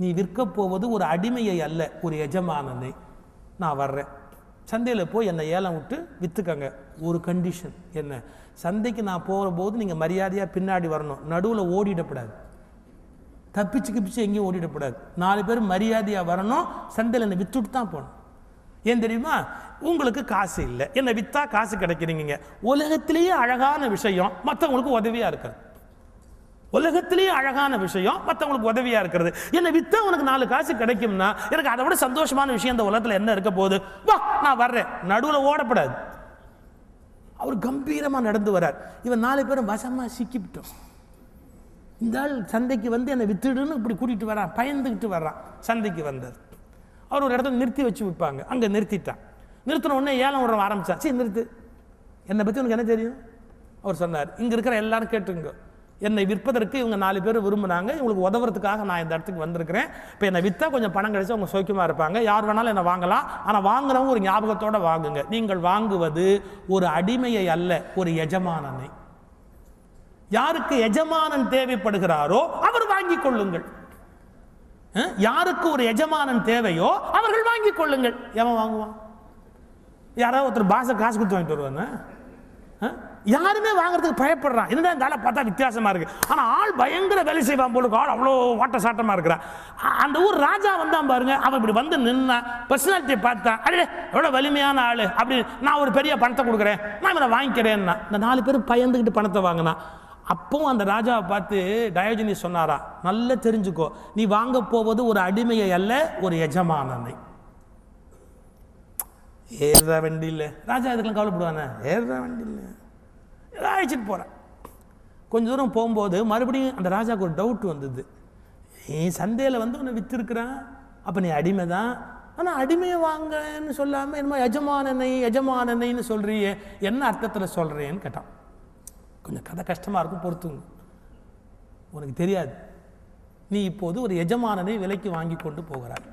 நீ விற்கப் போவது ஒரு அடிமையை அல்ல, ஒரு எஜமானனை. நான் வர்றேன், சந்தையில் போய் என்னை ஏலம் விட்டு விற்றுக்கங்க. ஒரு கண்டிஷன் என்ன, சந்தைக்கு நான் போகிற போது நீங்கள் மரியாதையாக பின்னாடி வரணும், நடுவில் ஓடிடக்கூடாது, தப்பிச்சு கிப்பிச்சு எங்கேயும் ஓடிடக்கூடாது. 4 பேர் மரியாதையாக வரணும், சந்தையில் என்னை விற்றுட்டு தான் போகணும். ஏன் தெரியுமா, உங்களுக்கு காசு இல்லை, என்னை விற்றா காசு கிடைக்கிறீங்க. உலகத்திலேயே அழகான விஷயம் மற்றவங்களுக்கு உதவியாக இருக்கிறது. உலகத்திலேயே அழகான விஷயம் மற்றவங்களுக்கு உதவியாக இருக்கிறது. என்னை விற்றா உனக்கு 4 காசு கிடைக்கும்னா எனக்கு அதை விட சந்தோஷமான விஷயம் இந்த உலகத்தில் என்ன இருக்க போகுது? வா நான் வர்றேன். நடுவில் ஓடப்படாது. அவர் கம்பீரமாக நடந்து வர்றார். இவன் 4 பேரும் வசமாக சிக்கிவிட்டோம். இந்த ஆள் சந்தைக்கு வந்து என்னை வித்துடுன்னு இப்படி கூட்டிகிட்டு வரான், பயந்துக்கிட்டு வர்றான். சந்தைக்கு வந்தார். அவர் ஒரு இடத்துல நிறுத்தி வச்சு விற்பாங்க, அங்கே நிறுத்திட்டான். நிறுத்தின உடனே ஏலம் விட ஆரம்பித்தான். சரி நிறுத்து, என்னை பற்றி உனக்கு என்ன தெரியும்? அவர் சொன்னார், இங்கே இருக்கிற எல்லாரும் கேட்டுங்க, என்னை விற்பதற்கு இவங்க 4 பேர் விரும்புனாங்க, இவங்களுக்கு உதவுறதுக்காக நான் இந்த இடத்துக்கு வந்திருக்கிறேன். இப்போ என்னை விற்றா கொஞ்சம் பணம் கிடைச்சா அவங்க சௌக்கியமாக இருப்பாங்க, யார் வேணாலும் என்னை வாங்கலாம். ஆனால் வாங்குறவங்க ஒரு ஞாபகத்தோடு வாங்குங்க, நீங்கள் வாங்குவது ஒரு அடிமையை அல்ல, ஒரு எஜமானனை. யாருக்கு எஜமானன் தேவைப்படுகிறாரோ அவர் வாங்கிக் கொள்ளுங்கள். யாருக்கு ஒரு எஜமானன் தேவையோ அவர்கள் வாங்கிக் கொள்ளுங்கள். எவன் வாங்குவான்? யாராவது ஒருத்தர் பாச காசு கொடுத்து வாங்கிட்டு வருவாங்க? யாருமே வாங்குறதுக்கு பயப்படுறான். என்னடா இந்த ஆளை பார்த்தா வித்தியாசமா இருக்கு, ஆனா ஆள் பயங்கர வேலை செய்வான் போல, ஆள் அவ்வளோ வாட்ட சாட்டமா இருக்கிறான். அந்த ஊர் ராஜா வந்தான் பாருங்க, அவன் இப்படி வந்து நின்னா, பர்சனாலிட்டியை பார்த்தான், அடே எவ்வளோ வலிமையான ஆளு, அப்படி நான் ஒரு பெரிய பணத்தை கொடுக்குறேன், நான் இவனை வாங்கிக்கிறேன்னா. இந்த 4 பேர் பயந்துக்கிட்டு பணத்தை வாங்கினா. அப்பவும் அந்த ராஜாவை பார்த்து டயோஜனிஸ் சொன்னாரா, நல்லா தெரிஞ்சுக்கோ, நீ வாங்க போவது ஒரு அடிமையை அல்ல, ஒரு எஜமானனை. ஏறுற வண்டி இல்லை, ராஜா இதுக்கெல்லாம் கவலைப்படுவானே, ஏறுற வண்டி இல்லை, அழைச்சிட்டு போகிறேன். கொஞ்சம் தூரம் போகும்போது மறுபடியும் அந்த ராஜாவுக்கு ஒரு டவுட் வந்தது. நீ சந்தையில் வந்து உன்னை விற்றுருக்குறான், அப்போ நீ அடிமை தான், ஆனால் அடிமையை வாங்கன்னு சொல்லாமல் என்னமோ எஜமானனை எஜமானனைன்னு சொல்கிறியே, என்ன அர்த்தத்தில் சொல்கிறேன்னு கேட்டான். கொஞ்சம் கதை கஷ்டமாக இருக்கும், பொறுத்துங்க. உனக்கு தெரியாது, நீ இப்போது ஒரு எஜமானனை விலைக்கு வாங்கி கொண்டு போகிறாய்.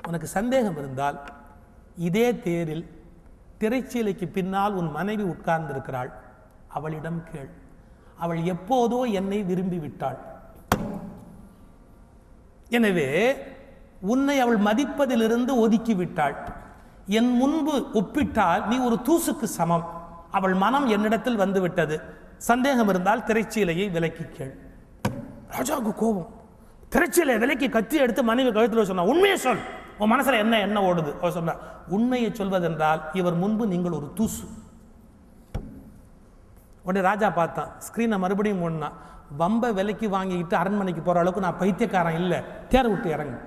உனக்கு சந்தேகம் இருந்தால் இதே தேரில் திரைச்சீலைக்கு பின்னால் உன் மனைவி உட்கார்ந்திருக்கிறாள், அவளிடம் கேள். அவள் எப்போதோ என்னை விரும்பி விட்டாள். எனவே உன்னை அவள் மதிப்பதிலிருந்து ஒதுக்கி விட்டாள். என் முன்பு ஒப்பிட்டால் நீ ஒரு தூசுக்கு சமம். அவள் மனம் என்னிடத்தில் வந்து விட்டது. சந்தேகம் இருந்தால் திரைச்சீலையை விலக்கி கேள். ராஜாவுக்கு கோபம். திரைச்சீலை விலக்கி கத்தி எடுத்து மனைவி கழுத்தில் சொன்னா, உண்மையை சொல், உன் மனசுல என்ன ஓடுது? அவர் சொன்னார், உண்மையை சொல்வதென்றால் இவர் முன்பு நீங்கள் ஒரு தூசு. உடனே ராஜா பார்த்தான், ஸ்கிரீனை மறுபடியும் மூடினா, வம்ப விலைக்கு வாங்கிக்கிட்டு அரண்மனைக்கு போற அளவுக்கு நான் பைத்தியக்காரன் இல்லை, தேர விட்டு இறங்கு,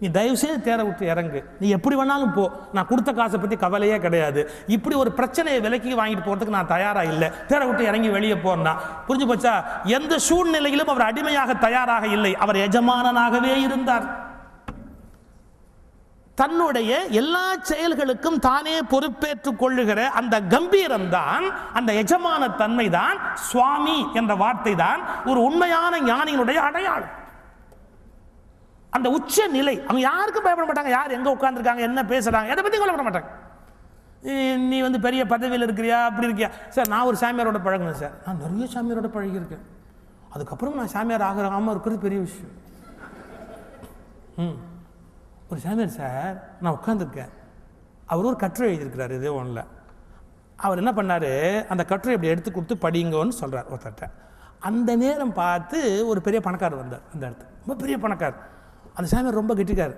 நீ தயவு செய்து தேர விட்டு இறங்கு, நீ எப்படி வேணாலும் போ, நான் கொடுத்த காசை பற்றி கவலையே கிடையாது, இப்படி ஒரு பிரச்சனையை விலைக்கு வாங்கிட்டு போகிறதுக்கு நான் தயாராக இல்லை, தேர விட்டு இறங்கி வெளியே போனா. புரிஞ்சு போச்சா? எந்த சூழ்நிலையிலும் அவர் அடிமையாக தயாராக இல்லை, அவர் எஜமானனாகவே இருந்தார். தன்னுடைய எல்லா செயல்களுக்கும் தானே பொறுப்பேற்றுக் கொள்ளுகிற அந்த கம்பீரம் தான், அந்த எஜமான தன்மை தான், சுவாமி என்ற வார்த்தை தான் ஒரு உண்மையான ஞானியினுடைய அடையாளம். அந்த உச்ச நிலை. அவங்க யாருக்கும் பயப்பட மாட்டாங்க, யார் எங்க உட்கார்ந்துருக்காங்க, என்ன பேசுறாங்க, எதை பத்தி கொள்ளப்பட மாட்டாங்க. நீ வந்து பெரிய பதவியில் இருக்கிறியா, அப்படி இருக்கியா? சார் நான் ஒரு சாமியாரோட பழகினேன் சார், நான் நிறைய சாமியாரோட பழகியிருக்கேன், அதுக்கப்புறம் நான் சாமியார் ஆகாம இருக்கிறது பெரிய விஷயம். ஒரு சாமியார் சார், நான் உட்காந்துருக்கேன், அவர் ஒரு கட்டுரை எழுதியிருக்கிறார், இதே ஒன்றில். அவர் என்ன பண்ணார், அந்த கட்டுரை இப்படி எடுத்து கொடுத்து படிங்கன்னு சொல்கிறார் ஒருத்தர்கிட்ட. அந்த நேரம் பார்த்து ஒரு பெரிய பணக்காரர் வந்தார் அந்த இடத்துக்கு, ரொம்ப பெரிய பணக்காரர். அந்த சாமியார் ரொம்ப கெட்டிக்கார்.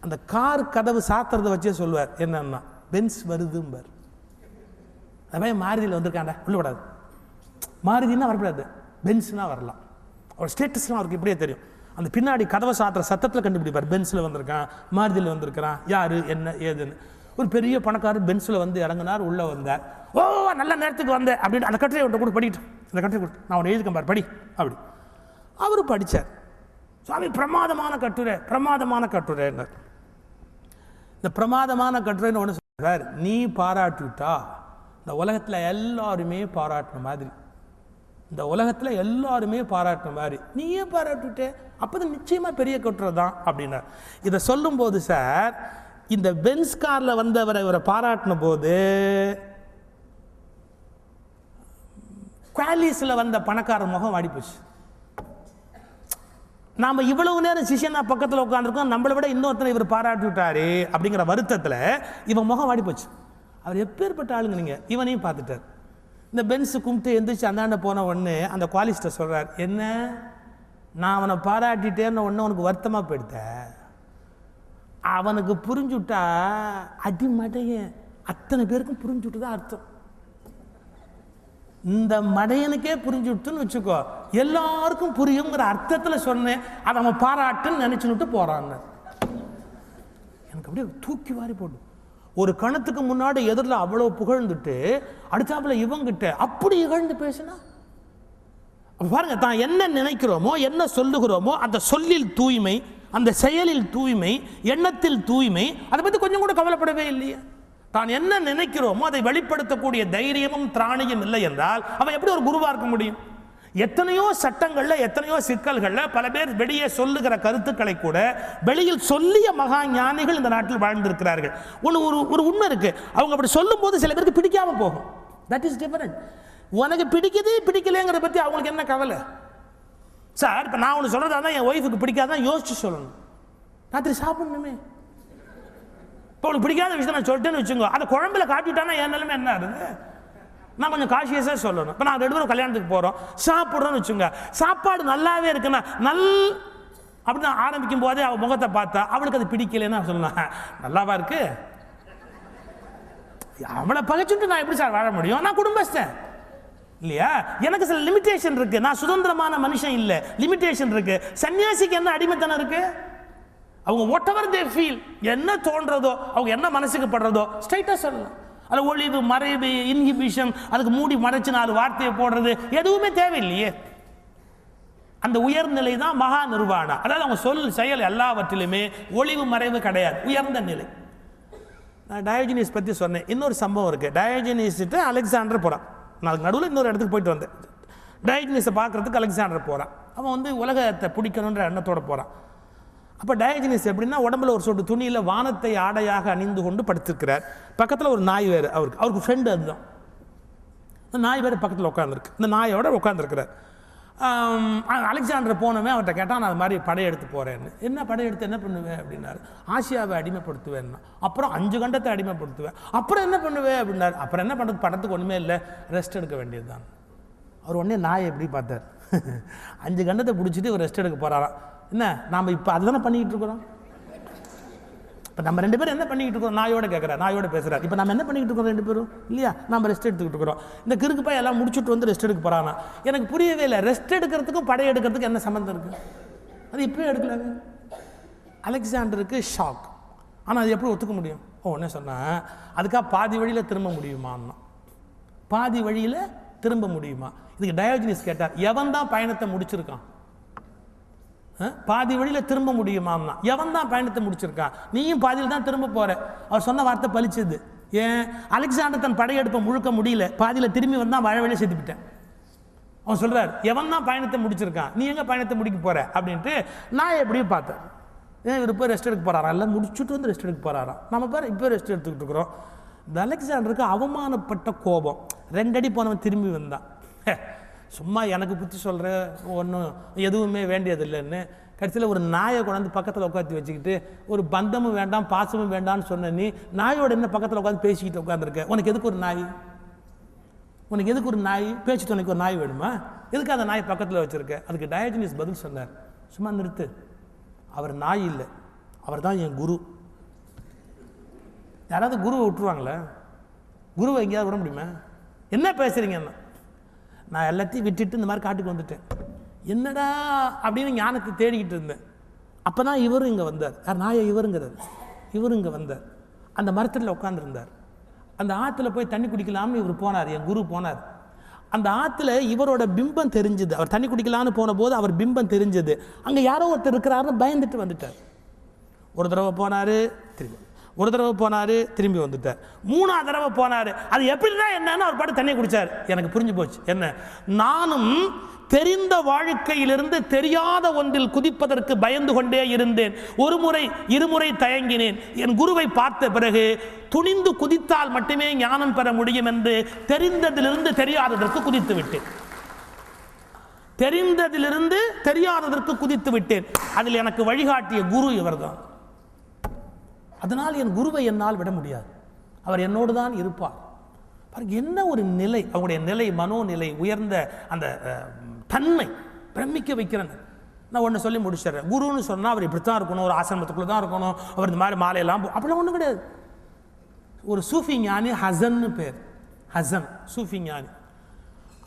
அந்த கார் கதவு சாத்துறதை வச்சே சொல்லுவார், என்னன்னா பென்ஸ் வருதும்பார். அது மாதிரி மாருதியில் வந்திருக்காண்டா உள்ள விடாது, மாருதினா வரக்கூடாது, பென்ஸ்னா வரலாம். அவர் ஸ்டேட்டஸ்லாம் அவருக்கு இப்படியே தெரியும். அந்த பின்னாடி கதவை சாத்துற சத்தத்தில் கண்டுபிடிப்பார், பென்ஸில் வந்திருக்கான், மாருதியில் வந்திருக்கிறான், யார் என்ன ஏதுன்னு. ஒரு பெரிய பணக்காரர் பென்ஸில் வந்து இறங்கினார், உள்ளே வந்தார். ஓ நல்ல நேரத்துக்கு வந்தேன் அப்படின்னு அந்த கட்டுரையை விட்டு கூட படிக்கிட்டு, அந்த கட்டுரை கொடுத்து நான் அவனை எழுதிக்கேன் பார் படி அப்படி. அவர் படித்தார். சுவாமி பிரமாதமான கட்டுரை, பிரமாதமான கட்டுரைன்னார். இந்த பிரமாதமான கட்டுரைன்னு ஒன்று சொல்றார், நீ பாராட்டிவிட்டா இந்த உலகத்தில் எல்லாருமே பாராட்டின மாதிரி, இந்த உலகத்தில் எல்லாருமே பாராட்டின மாதிரி நீயே பாராட்டிவிட்டே, அப்போ தான் நிச்சயமாக பெரிய கட்டுரை தான் அப்படின்னார். இதை சொல்லும்போது சார், இந்த பென்ஸ் காரில் வந்தவரை இவரை பாராட்டின போது குவாலிஸில் வந்த பணக்காரர் முகம் வாடி போச்சு. நாம் இவ்வளவு நேரம் சிஷியனா பக்கத்தில் உட்காந்துருக்கோம், நம்மளை விட இன்னொருத்தனை இவர் பாராட்டி விட்டாரு அப்படிங்கிற வருத்தத்தில் இவன் முகம் வாடி போச்சு. அவர் எப்பேற்பட்ட ஆளுங்க நீங்கள். இவனையும் பார்த்துட்டார். இந்த பென்ஸு கும்பிட்டு எந்திரிச்சு அந்தாண்ட போன உடனே அந்த குவாலிஸ்ட்டை சொல்கிறார், என்ன நான் அவனை பாராட்டிட்டேன்னு ஒன்று உனக்கு வருத்தமாக போயிடுத்தேன். அவனுக்கு புரிஞ்சுட்டா அடிமடையன் அத்தனை பேருக்கும் புரிஞ்சுட்டுதான் அர்த்தம். இந்த மடையனுக்கே புரிஞ்சுட்டுன்னு வச்சுக்கோ, எல்லாருக்கும் புரியுங்கிற அர்த்தத்தில் சொன்னேன். அதை அவன் பாராட்டுன்னு நினைச்சுட்டு போறான். எனக்கு அப்படியே தூக்கி வாரி போட்டு, ஒரு கணத்துக்கு முன்னாடி எதிரில் அவ்வளோ புகழ்ந்துட்டு அடுத்தாப்புல இவங்கிட்ட அப்படி இகழ்ந்து பேசினா பாருங்க. தான் என்ன நினைக்கிறோமோ என்ன சொல்லுகிறோமோ அந்த சொல்லில் தூய்மை, அந்த செயலில் தூய்மை, எண்ணத்தில் தூய்மை, அதை பற்றி கொஞ்சம் கூட கவலைப்படவே இல்லையே. தான் என்ன நினைக்கிறோமோ அதை வெளிப்படுத்தக்கூடிய தைரியமும் திராணியும் இல்லை என்றால் அவன் எப்படி ஒரு குருவா இருக்க முடியும்? எத்தனையோ சட்டங்கள்ல எத்தனையோ சிக்கல்கள்ல பல பேர் வெளியே சொல்லுகிற கருத்துக்களை கூட வெளியில் சொல்லிய மகா ஞானிகள் இந்த நாட்டில் வாழ்ந்திருக்கிறார்கள். ஒரு உண்மை இருக்கு, அவங்க அப்படி சொல்லும் போது சில பேருக்கு பிடிக்காம போகும். That is different. உனக்கு பிடிக்குது பிடிக்கலங்கிறத பற்றி அவங்களுக்கு என்ன கவலை? சார் இப்போ நான் ஒன்று சொல்கிறதா தான் என் ஒய்ஃபுக்கு பிடிக்காதான் யோசிச்சு சொல்லணும். ராத்திரி சாப்பிடணுமே, இப்போ உனக்கு பிடிக்காத விஷயம் நான் சொல்லிட்டேன்னு வச்சுக்கோ, அதை குழம்புல காட்டிட்டானா என் நிலைமை என்ன ஆகுது? நான் கொஞ்சம் காஷியஸாக சொல்லணும். இப்போ நான் 2 பேரும் கல்யாணத்துக்கு போகிறோம், சாப்பிட்றோன்னு வச்சுங்க, சாப்பாடு நல்லாவே இருக்குன்னா அப்படின்னு ஆரம்பிக்கும் போதே அவள் முகத்தை பார்த்தா அவளுக்கு அது பிடிக்கலன்னு சொல்லலாம். நல்லாவா இருக்கு? அவளை பகைச்சுட்டு நான் எப்படி சார் வாழ முடியும்? நான் குடும்பஸ்தன் இல்லையா? எனக்கு சில லிமிடேஷன் இருக்கு. நான் சுதந்திரமான மனுஷன் இல்லை, லிமிடேஷன் இருக்கு. சன்னியாசிக்கு என்ன அடிமைத்தனம் இருக்கு? அவங்க வாட் எவர் தே ஃபீல், என்ன தோன்றதோ, அவங்க என்ன மனசுக்கு படுறதோ ஸ்ட்ரைட்டாக சொல்லலாம். அதில் ஒளிவு மறைவு இன்ஹிபிஷன், அதுக்கு மூடி மறைச்சு 4 வார்த்தையை போடுறது எதுவுமே தேவையில்லையே. அந்த உயர்நிலை தான் மகா நிர்வாணா. அதாவது அவங்க சொல் செயல் எல்லாவற்றிலுமே ஒளிவு மறைவு கிடையாது, உயர்ந்த நிலை. நான் டயோஜினிஸ் பற்றி சொன்னேன். இன்னொரு சம்பவம் இருக்குது. டயோஜினிஸ்ட்டு அலெக்சாண்டர் போகிறான். நான் அதுக்கு நடுவில் இன்னொரு இடத்துக்கு போயிட்டு வந்தேன். டயோஜினிஸை பார்க்குறதுக்கு அலெக்சாண்டர் போகிறான். அவன் வந்து உலகத்தை பிடிக்கணுன்ற எண்ணத்தோடு போகிறான். அப்போ டயோஜினிஸ் எப்படின்னா உடம்புல ஒரு சொட்டு துணியில் வானத்தை ஆடையாக அணிந்து கொண்டு படுத்திருக்கிறார். பக்கத்தில் ஒரு நாய் வேறு, அவருக்கு ஃப்ரெண்டு அதுதான். அந்த நாய் வேறு பக்கத்தில் உட்காந்துருக்கு. இந்த நாயோட உட்காந்துருக்கிறார். அலெக்சாண்டர் போனவன் அவர்கிட்ட கேட்டான், நான் அது மாதிரி படையெடுத்து போகிறேன்னு. என்ன படையெடுத்து என்ன பண்ணுவேன் அப்படின்னாரு. ஆசியாவை அடிமைப்படுத்துவேன்னா. அப்புறம் 5 கண்டத்தை அடிமைப்படுத்துவேன். அப்புறம் என்ன பண்ணுவேன் அப்படின்னாரு. அப்புறம் என்ன பண்ணுறது, படத்துக்கு ஒன்றுமே இல்லை, ரெஸ்ட் எடுக்க வேண்டியது தான். அவர் உடனே நாயை எப்படி பார்த்தார். 5 கண்டத்தை பிடிச்சிட்டு ஒரு ரெஸ்ட் எடுக்க போகிறாராம். என்ன நாம் இப்போ அதுதானே பண்ணிக்கிட்டு இருக்கிறோம். இப்போ நம்ம 2 பேரும் என்ன பண்ணிக்கிட்டு இருக்கோம்? நாயோட கேட்குறா, நாயோட பேசுகிறார். இப்போ நம்ம என்ன பண்ணிக்கிட்டு இருக்கோம் 2 பேரும் இல்லையா? நம்ம ரெஸ்ட் எடுத்துக்கிட்டு இருக்கிறோம். இந்த கிறுக்கு பையன் எல்லாம் முடிச்சுட்டு வந்து ரெஸ்ட் எடுக்க போகிறானா? எனக்கு புரியவே இல்லை. ரெஸ்ட் எடுக்கிறதுக்கும் படை எடுக்கிறதுக்கு என்ன சம்மந்தம் இருக்குது? அது இப்போயே எடுக்கலாங்க. அலெக்சாண்டருக்கு ஷாக். ஆனால் அது எப்படி ஒத்துக்க முடியும்? என்ன சொன்னேன், அதுக்காக பாதி வழியில் திரும்ப முடியுமான்னா? பாதி வழியில் திரும்ப முடியுமா? இதுக்கு டயோஜினிஸ் கேட்டார், எவன் தான் பயணத்தை முடிச்சிருக்கான்? பாதி வழியில் திரும்ப முடியுமாம்னா எவன் தான் பயணத்தை முடிச்சிருக்கான்? நீயும் பாதியில் தான் திரும்ப போற. அவர் சொன்ன வார்த்தை பலிச்சது. ஏன்? அலெக்சாண்டர் தன் படையெடுப்பை முழுக்க முடியல, பாதியில் திரும்பி வந்தான், வாழ வழியை செத்துப்பிட்டேன். அவன் சொல்றார், எவன் தான் பயணத்தை முடிச்சிருக்கான், நீ எங்க பயணத்தை முடிக்க போற அப்படின்ட்டு. நான் எப்படியும் பார்த்தேன். ஏன் இவர் போய் ரெஸ்ட் எடுக்க போறாரா? எல்லாம் முடிச்சுட்டு வந்து ரெஸ்ட் எடுக்க போறாரா? நம்ம பேர் இப்போ ரெஸ்ட் எடுத்துக்கிட்டு இருக்கிறோம். இந்த அலெக்சாண்டருக்கு அவமானப்பட்ட கோபம். 2 அடி போனவன் திரும்பி வந்தான். சும்மா எனக்கு புத்தி சொல்கிற ஒன்றும் எதுவுமே வேண்டியதில்லைன்னு கடைசியில் ஒரு நாயை கொண்டாந்து பக்கத்தில் உட்காந்து வச்சுக்கிட்டு, ஒரு பந்தமும் வேண்டாம் பாசமும் வேண்டாம்னு சொன்ன நீ நாயோட என்ன பக்கத்தில் உட்காந்து பேசிக்கிட்டு உட்காந்துருக்க? உனக்கு எதுக்கு ஒரு நாய்? உனக்கு எதுக்கு ஒரு நாய்? பேச்சு துணைக்கு ஒரு நாய் வேணுமா? எதுக்கு அந்த நாய் பக்கத்தில் வச்சுருக்க? அதுக்கு டயோஜினிஸ் பதில் சொன்னார், சும்மா நிறுத்து, அவர் நாய் இல்லை, அவர் தான் என் குரு. யாராவது குருவை விட்டுருவாங்களே? குருவை எங்கேயாவது விட முடியுமா? என்ன பேசுகிறீங்கன்னா, நான் எல்லாத்தையும் விட்டுட்டு இந்த மாதிரி காட்டுக்கு வந்துட்டேன். என்னடா அப்படின்னு ஞானத்தை தேடிக்கிட்டு இருந்தேன். அப்போ தான் இவரும் இங்கே வந்தார். யார்? நாயை இவருங்கிறது. இவரும் இங்கே வந்தார். அந்த மரத்தில் உட்காந்துருந்தார். அந்த ஆற்றுல போய் தண்ணி குடிக்கலாம்னு இவர் போனார், என் குரு போனார். அந்த ஆற்றுல இவரோட பிம்பம் தெரிஞ்சுது. அவர் தண்ணி குடிக்கலான்னு போன போது அவர் பிம்பம் தெரிஞ்சது. அங்கே யாரோ ஒருத்தர் இருக்கிறாருன்னு பயந்துட்டு வந்துட்டார். ஒரு தடவை போனார், திரும்பி ஒரு தடவை போனார், திரும்பி வந்துட்டார். 3ஆவது தடவை போனார். அது எப்படின்னா என்னன்னு அவர் பாட்டு தண்ணியை குடித்தார். எனக்கு புரிஞ்சு போச்சு. என்ன? நானும் தெரிந்த வாழ்க்கையிலிருந்து தெரியாத ஒன்றில் குதிப்பதற்கு பயந்து கொண்டே இருந்தேன். 1 முறை 2 முறை தயங்கினேன். என் குருவை பார்த்த பிறகு துணிந்து குதித்தால் மட்டுமே ஞானம் பெற முடியும் என்று தெரிந்ததிலிருந்து தெரியாததற்கு குதித்து விட்டேன். தெரிந்ததிலிருந்து தெரியாததற்கு குதித்து விட்டேன். அதில் எனக்கு வழிகாட்டிய குரு இவர்தான். அதனால் என் குருவை என்னால் விட முடியாது. அவர் என்னோடு தான் இருப்பார். பாருங்க என்ன ஒரு நிலை, அவருடைய நிலை, மனோநிலை, உயர்ந்த அந்த தன்மை பிரமிக்க வைக்கிறேன். நான் ஒன்று சொல்லி முடிச்சிடுறேன். குருன்னு சொன்னால் அவர் இப்படித்தான் இருக்கணும், ஒரு ஆசிரமத்துக்குள்ளே தான் இருக்கணும், அவர் இந்த மாதிரி மாலையெல்லாம் அப்படிலாம் ஒன்றும் கிடையாது. ஒரு சூஃபி ஞானி, ஹசன்னு பேர், ஹசன் சூஃபி ஞானி.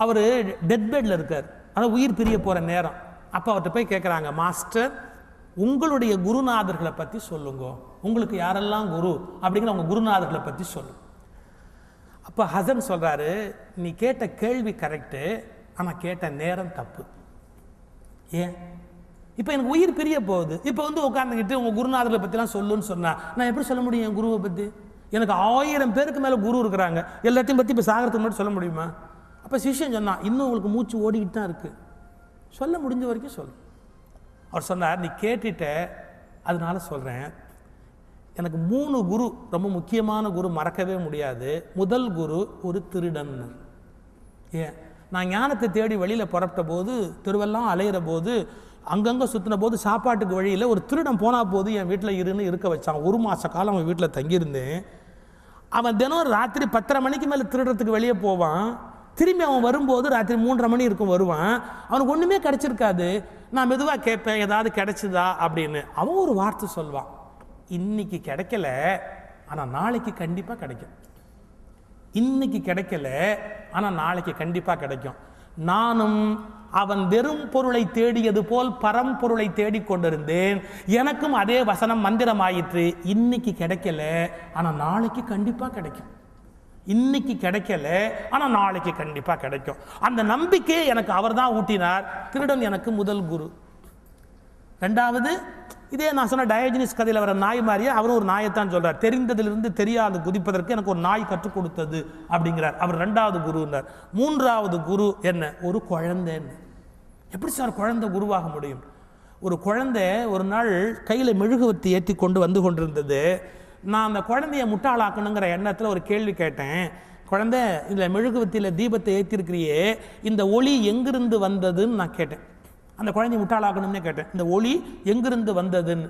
அவர் டெத் பெட்டில் இருக்கார், ஆனால் உயிர் பிரிய போகிற நேரம். அப்போ அவர்கிட்ட போய் கேட்குறாங்க, மாஸ்டர் உங்களுடைய குருநாதர்களை பற்றி சொல்லுங்க, உங்களுக்கு யாரெல்லாம் குரு அப்படிங்கிற உங்கள் குருநாதர்களை பற்றி சொல்லுங்க. அப்போ ஹசன் சொல்கிறாரு, நீ கேட்ட கேள்வி கரெக்டு, ஆனால் கேட்ட நேரம் தப்பு. ஏன்? இப்போ எனக்கு உயிர் பிரிய போகுது. இப்போ உட்காந்துக்கிட்டு உங்கள் குருநாதர்களை பற்றிலாம் சொல்லுன்னு சொன்னால் நான் எப்படி சொல்ல முடியும் என் குருவை பற்றி? எனக்கு 1000 பேருக்கு மேலே குரு இருக்கிறாங்க, எல்லாத்தையும் பற்றி இப்போ சாகிறதுக்கு முன்னாடி சொல்ல முடியுமா? அப்போ சிஷ்யன் சொன்னான், இன்னும் உங்களுக்கு மூச்சு ஓடிக்கிட்டு தான் இருக்குது, சொல்ல முடிஞ்ச வரைக்கும் சொல்லு. அவர் சொன்னார், நீ கேட்டுட்ட அதனால சொல்கிறேன். எனக்கு 3 குரு ரொம்ப முக்கியமான குரு, மறக்கவே முடியாது. முதல் குரு ஒரு திருடன். ஏன்? நான் ஞானத்தை தேடி வெளியில் புறப்பட்ட போது, தெருவெல்லாம் அலையிற போது, அங்கங்கே சுற்றின போது, சாப்பாட்டுக்கு வழியில் ஒரு திருடன் போனால் போது என் வீட்டில் இருக்க வச்சான். 1 மாத காலம் அவன் வீட்டில் தங்கியிருந்தேன். அவன் தினம் ராத்திரி 10:30 மணிக்கு மேலே திருடுறதுக்கு வெளியே போவான். திரும்பி அவன் வரும்போது ராத்திரி 3:30 மணி இருக்கும் வருவான். அவனுக்கு ஒன்றுமே கிடைச்சிருக்காது. நான் மெதுவாக கேட்பேன், ஏதாவது கிடைச்சிதா அப்படின்னு. அவன் ஒரு வார்த்தை சொல்வான், இன்னைக்கு கிடைக்கல, ஆனால் நாளைக்கு கண்டிப்பாக கிடைக்கும். இன்னைக்கு கிடைக்கல, ஆனால் நாளைக்கு கண்டிப்பாக கிடைக்கும். நானும் அவன் வெறும் பொருளை தேடியது போல் பரம்பொருளை தேடிக்கொண்டிருந்தேன். எனக்கும் அதே வசனம் மந்திரமாயிற்று. இன்னைக்கு கிடைக்கல, ஆனால் நாளைக்கு கண்டிப்பாக கிடைக்கும். இன்னைக்கு கிடைக்கல, ஆனால் நாளைக்கு கண்டிப்பாக கிடைக்கும். அந்த நம்பிக்கையை எனக்கு அவர் தான் ஊட்டினார். திருடன் எனக்கு முதல் குரு. ரெண்டாவது, இதே நான் சொன்ன டயோஜனிஸ் கதையில் வர நாய் மாதிரியே அவரும் ஒரு நாயைத்தான் சொல்றார். தெரிந்ததிலிருந்து தெரியாது குதிப்பதற்கு எனக்கு ஒரு நாய் கற்றுக் கொடுத்தது அப்படிங்கிறார். அவர் 2வது குருன்னார். 3வது குரு என்ன? ஒரு குழந்தைன்னு. எப்படி சார் குழந்தை குருவாக முடியும்? ஒரு குழந்தை ஒரு நாள் கையில் மெழுகுவர்த்தி ஏற்றி கொண்டு கொண்டிருந்தது. நான் அந்த குழந்தைய முட்டாளாக்கணுங்கிற எண்ணத்தில் ஒரு கேள்வி கேட்டேன். குழந்தை, இதில் மெழுகுவர்த்தியில் தீபத்தை ஏற்றிருக்கிறியே, இந்த ஒளி எங்கிருந்து வந்ததுன்னு நான் கேட்டேன். அந்த குழந்தைய முட்டாளாக்கணும்னே கேட்டேன், இந்த ஒளி எங்கிருந்து வந்ததுன்னு.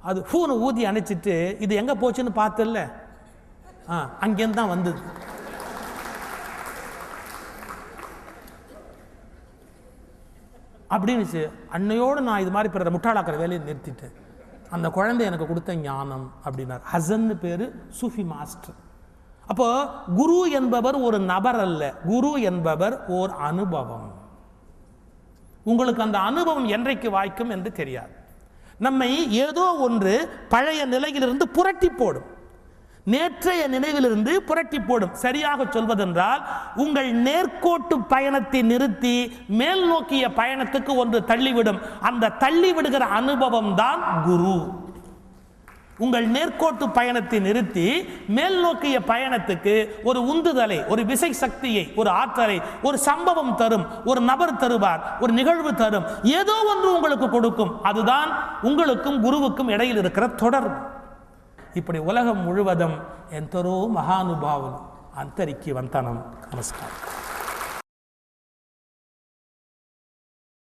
அது ஃபோனை ஊதி அணைச்சிட்டு, இது எங்கே போச்சுன்னு பார்த்துல, அங்கேருந்து தான் வந்தது. அப்படின்னுச்சு. அன்னையோடு நான் இது மாதிரி பிற முட்டாளாக்கிற வேலையை நிறுத்திட்டேன். அந்த குழந்தை எனக்கு கொடுத்த ஞானம் அப்படின்னார். ஹசன்னு பேரு, சூஃபி மாஸ்டர். அப்போ குரு என்பவர் ஒரு நபர் அல்ல, குரு என்பவர் ஓர் அனுபவம். உங்களுக்கு அந்த அனுபவம் என்றைக்கு வாய்க்கும் என்று தெரியாது. நம்மை ஏதோ ஒன்று பழைய நிலையிலிருந்து புரட்டி போடும், நேற்றைய நினைவிலிருந்து புரட்டி போடும். சரியாக சொல்வதென்றால், உங்கள் நேர்கோட்டு பயணத்தை நிறுத்தி மேல் நோக்கிய பயணத்துக்கு ஒன்று தள்ளிவிடும். அந்த தள்ளிவிடுகிற அனுபவம் தான் குரு. உங்கள் நேர்கோட்டு பயணத்தை நிறுத்தி மேல் நோக்கிய பயணத்துக்கு ஒரு உந்துதலை, ஒரு விசை சக்தியை, ஒரு ஆற்றலை, ஒரு சம்பவம் தரும், ஒரு நபர் தருவார், ஒரு நிகழ்வு தரும், ஏதோ ஒன்று உங்களுக்கு கொடுக்கும். அதுதான் உங்களுக்கும் குருவுக்கும் இடையில் இருக்கிற தொடர்பு. இப்படி உலகம் முழுவதும் ఎందరో మహానుభావులు అంతరికి వంతనం. నమస్కారం.